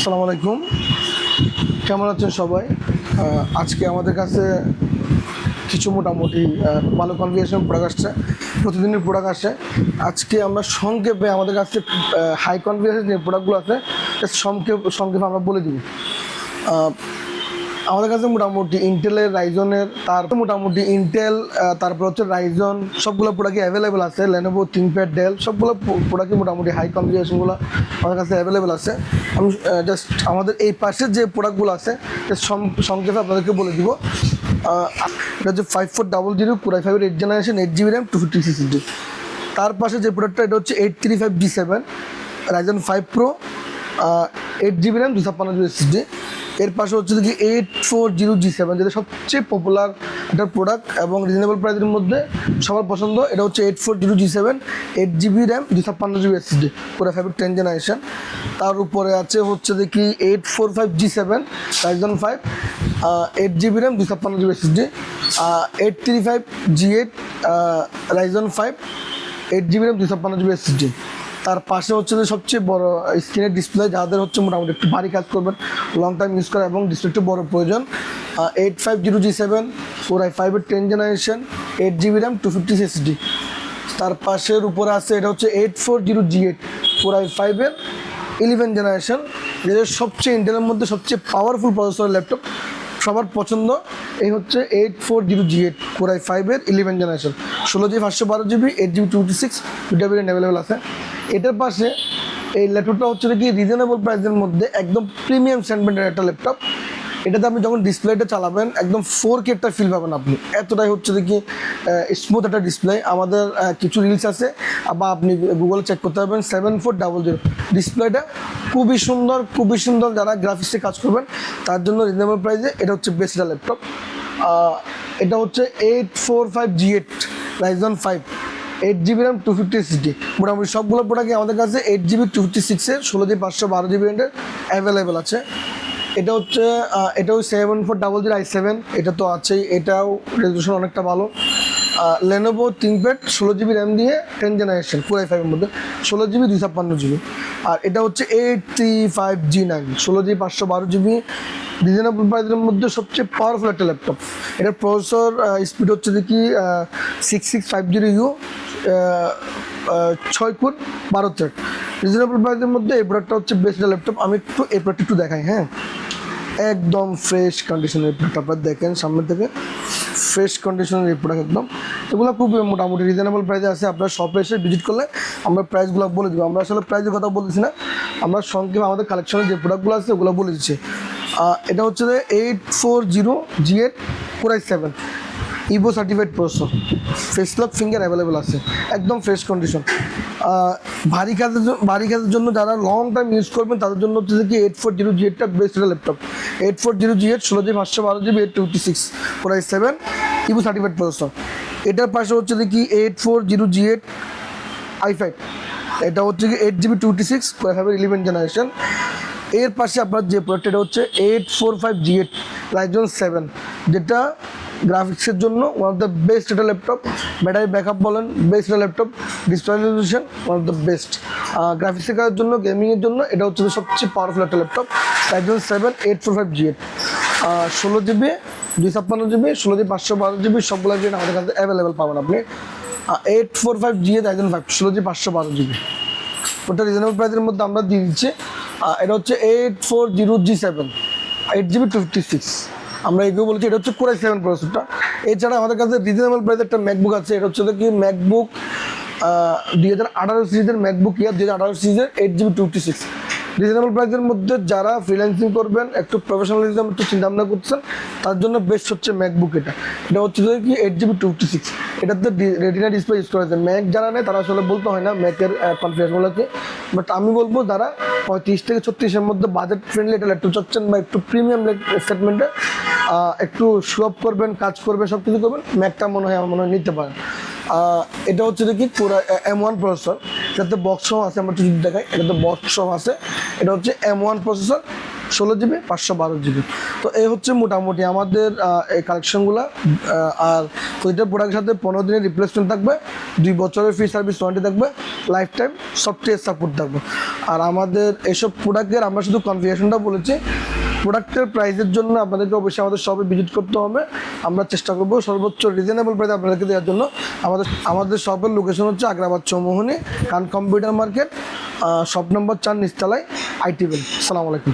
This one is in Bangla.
আসসালামু আলাইকুম, কেমন আছেন সবাই? আজকে আমাদের কাছে কিছু মোটামুটি ভালো কনফিগারেশন প্রোডাক্ট আসছে, প্রতিদিনের প্রোডাক্ট আসে। আজকে আমরা সংক্ষেপে আমাদের কাছে হাই কনফিগারেশন যে প্রোডাক্টগুলো আছে সংক্ষেপে আমরা বলে দিব। আমাদের কাছে মোটামুটি ইন্টেলের রাইজনের মোটামুটি ইন্টেল, তারপর হচ্ছে রাইজন, সবগুলো প্রোডাক্টই অ্যাভেলেবেল আছে। লেনোভো, থিংকপ্যাড, ডেল সবগুলো প্রোডাক্টই মোটামুটি হাই কনফিগারেশনগুলো আমাদের কাছে অ্যাভেলেবেল আছে। আমি জাস্ট আমাদের এই পাশের যে প্রোডাক্টগুলো আছে সংক্ষেপে আপনাদেরকে বলে দিব। এটা হচ্ছে 5400 Core i5 8th generation, 8GB RAM, 256 SSD। তার পাশে যে প্রোডাক্টটা, এটা হচ্ছে 835G7 Ryzen 5 Pro, 8GB RAM, 256GB SSD। এর পাশে হচ্ছে কি 840G7, যেটা সবচেয়ে পপুলার একটা প্রোডাক্ট এবং রিজনেবল প্রাইসের মধ্যে সবার পছন্দ। এটা হচ্ছে 840G7, 8GB RAM, 256GB SSD, Core i5 10th generation. তার উপরে আছে হচ্ছে দেখি 845G7 Ryzen 5, 8GB RAM, 256GB SSD, 835G8 Ryzen 5, 8GB RAM, 256GB SSD। তার পাশে হচ্ছে যে সবচেয়ে বড় স্ক্রিনের ডিসপ্লে, যাদের হচ্ছে মোটামুটি একটু ভারী কাজ করবেন, লং টাইম ইউজ করা এবং ডিসপ্লে একটু বড় প্রয়োজন, 850G7 Core i5 10th generation, 8GB RAM, 256 SSD। তার পাশের উপরে আছে এটা হচ্ছে 840G8 Core i5 11th generation, যেটা সবচেয়ে ইন্টেলের মধ্যে সবচেয়ে পাওয়ারফুল প্রসেসর ল্যাপটপ, সবার পছন্দ। এই হচ্ছে 840G8 Core i5 11th generation, 16GB 512GB, 8GB 256, দুটা ভেরিয়েন্ট অ্যাভেলেবেল আছে। এটার পাশে এই ল্যাপটপটা হচ্ছে কি রিজনেবল প্রাইসের মধ্যে একদম প্রিমিয়াম সেগমেন্টের একটা ল্যাপটপ। এটাতে আপনি যখন ডিসপ্লেটা চালাবেন একদম 4K একটা ফিল পাবেন আপনি, এতটাই হচ্ছে কি স্মুথ একটা ডিসপ্লে। আমাদের কিছু রিলস আছে বা আপনি গুগলে চেক করতে পারবেন, 7400 ডিসপ্লেটা খুবই সুন্দর। যারা গ্রাফিক্সে কাজ করবেন তার জন্য রিজনেবল প্রাইসে এটা হচ্ছে বেস্ট একটা ল্যাপটপ। এটা হচ্ছে 845G8 Ryzen 5, 8GB RAM, 256 SSD। মোটামুটি সবগুলো প্রোডাক্টই আমাদের কাছে 8GB 256 16GB 512GB রেঞ্জের অ্যাভেলেবেল আছে। এটা হচ্ছে এটাও 7400 i7, এটা তো আছেই, এটাও রেজলিউশন অনেকটা ভালো। লেনোভো থিংকপ্যাড 16GB RAM দিয়ে 10th জেনারেশন Core i5 এর মধ্যে, 16GB 256GB। আর এটা হচ্ছে 835G9 16GB 512GB, রিজনেবল প্রাইসের মধ্যে সবচেয়ে পাওয়ারফুল একটা ল্যাপটপ। এটার প্রসেসর স্পিড হচ্ছে দেখি 6650U, 6 কোর 12 থ্রেড। রিজনেবল প্রাইসের মধ্যে এই প্রোডাক্টটা হচ্ছে বেস্ট ল্যাপটপ। আমি এই প্রোডাক্টটা একটু দেখাই। হ্যাঁ, একদম ফ্রেশ কন্ডিশনের প্রোডাক্ট, আপনারা দেখেন সামনে থেকে ফ্রেশ কন্ডিশনের এই প্রোডাক্ট একদম। এগুলো খুব মোটামুটি রিজনেবল প্রাইসে আছে। আপনারা শপে এসে ভিজিট করলে আমরা প্রাইসগুলো বলে দেবো। আমরা আসলে প্রাইসের কথা বলতেছি না, আমরা সংক্ষেপে আমাদের কালেকশনের যে প্রোডাক্টগুলো আছে ওগুলো বলে দিচ্ছি। এটা হচ্ছে 840G8 Core i7 Ivo certified processor, face lock finger available আছে, একদম ফ্রেশ কন্ডিশন। ভারী কাজের জন্য যারা লং টাইম ইউজ করবেন তাদের জন্য হচ্ছে কি 840G8টা বেস্ট একটা laptop. 840G8 16GB 512GB, 826 Core i7 Ivo certified processor. এটার পাশে হচ্ছে কি 840G8 i5, এটা হচ্ছে কি 8GB 256 Core i5 11th generation. এর পাশে আপনার যে প্রোডাক্ট, এটা হচ্ছে 845G8 রাইজন 7, যেটা গ্রাফিক্সের জন্য ওয়ান অফ দ্য বেস্ট একটা ল্যাপটপ। ব্যাটারি ব্যাকআপ বলেন বেস্ট একটা laptop, display resolution one of the best. গ্রাফিক্সের কাজের জন্য, গেমিংয়ের জন্য এটা হচ্ছে সবচেয়ে পাওয়ারফুল একটা laptop. Ryzen 7 845G8, 16GB 256GB, 16GB 512GB, সবগুলো আমাদের কাছে অ্যাভেলেবেল পাবেন আপনি। 845G8 রাইজন 5, 16GB 512GB, ওটা রিজনেবল প্রাইসের মধ্যে আমরা দিয়ে দিচ্ছি। এটা হচ্ছে 840G7 8GB 256, আমরা এগুলো বলছি। এটা হচ্ছে Core i7 প্রসেসরটা। এছাড়া আমাদের কাছে রিজনেবল প্রাইসের একটা ম্যাকবুক আছে, এটা হচ্ছে কি ম্যাকবুক 2018 সিরিজের ম্যাকবুক ইয়ার 2018 সিরিজের 8GB 256। রিজনেবল প্রাইসের মধ্যে যারা ফ্রিল্যান্সিং করবেন, একটু প্রফেশনালিজম একটু চিন্তাভাবনা করছেন, তার জন্য বেস্ট হচ্ছে ম্যাকবুক। এটা হচ্ছে কি 8GB 256, এটাতে রেটিনা ডিসপ্লে ইউজ করা যায়। ম্যাক যারা নেয় তারা আসলে বলতে হয় না ম্যাকের কনফিগারেশনগুলোকে, বাট আমি বলবো যারা 35 থেকে 36-এর মধ্যে বাজেট ফ্রেন্ডলি এটা ল্যাপটপ চাচ্ছেন বা একটু প্রিমিয়াম সেগমেন্টে একটু শো আপ করবেন, কাজ করবেন, সব কিছু করবেন, ম্যাকটা আমার মনে হয় নিতে পারেন। এটা হচ্ছে কি পুরো M1 প্রসেসর, যাতে বক্স সহ আছে, আমরা যদি দেখাই এটাতে বক্স সহ আছে। এটা হচ্ছে M1 প্রসেসর, 16GB 512GB। তো এই হচ্ছে মোটামুটি আমাদের এই কালেকশনগুলো। আর প্রতিটা প্রোডাক্টের সাথে 15 দিনের রিপ্লেসমেন্ট থাকবে, 2 বছরের ফ্রি সার্ভিস ওয়ারেন্টি থাকবে, লাইফ টাইম সফটওয়্যার সাপোর্ট থাকবে। আর আমাদের এইসব প্রোডাক্টের আমরা শুধু কনফিগারেশনটা বলেছি, প্রোডাক্টের প্রাইসের জন্য আপনাদেরকে অবশ্যই আমাদের শপে ভিজিট করতে হবে। আমরা চেষ্টা করবো সর্বোচ্চ রিজনেবল প্রাইস আপনাদেরকে দেওয়ার জন্য। আমাদের শপের লোকেশন হচ্ছে আগ্রাবাদ চৌমোহনী, কান কম্পিউটার মার্কেট, শপ নম্বর 4 নিচতলায়, আইটি বেল। আসসালামু আলাইকুম।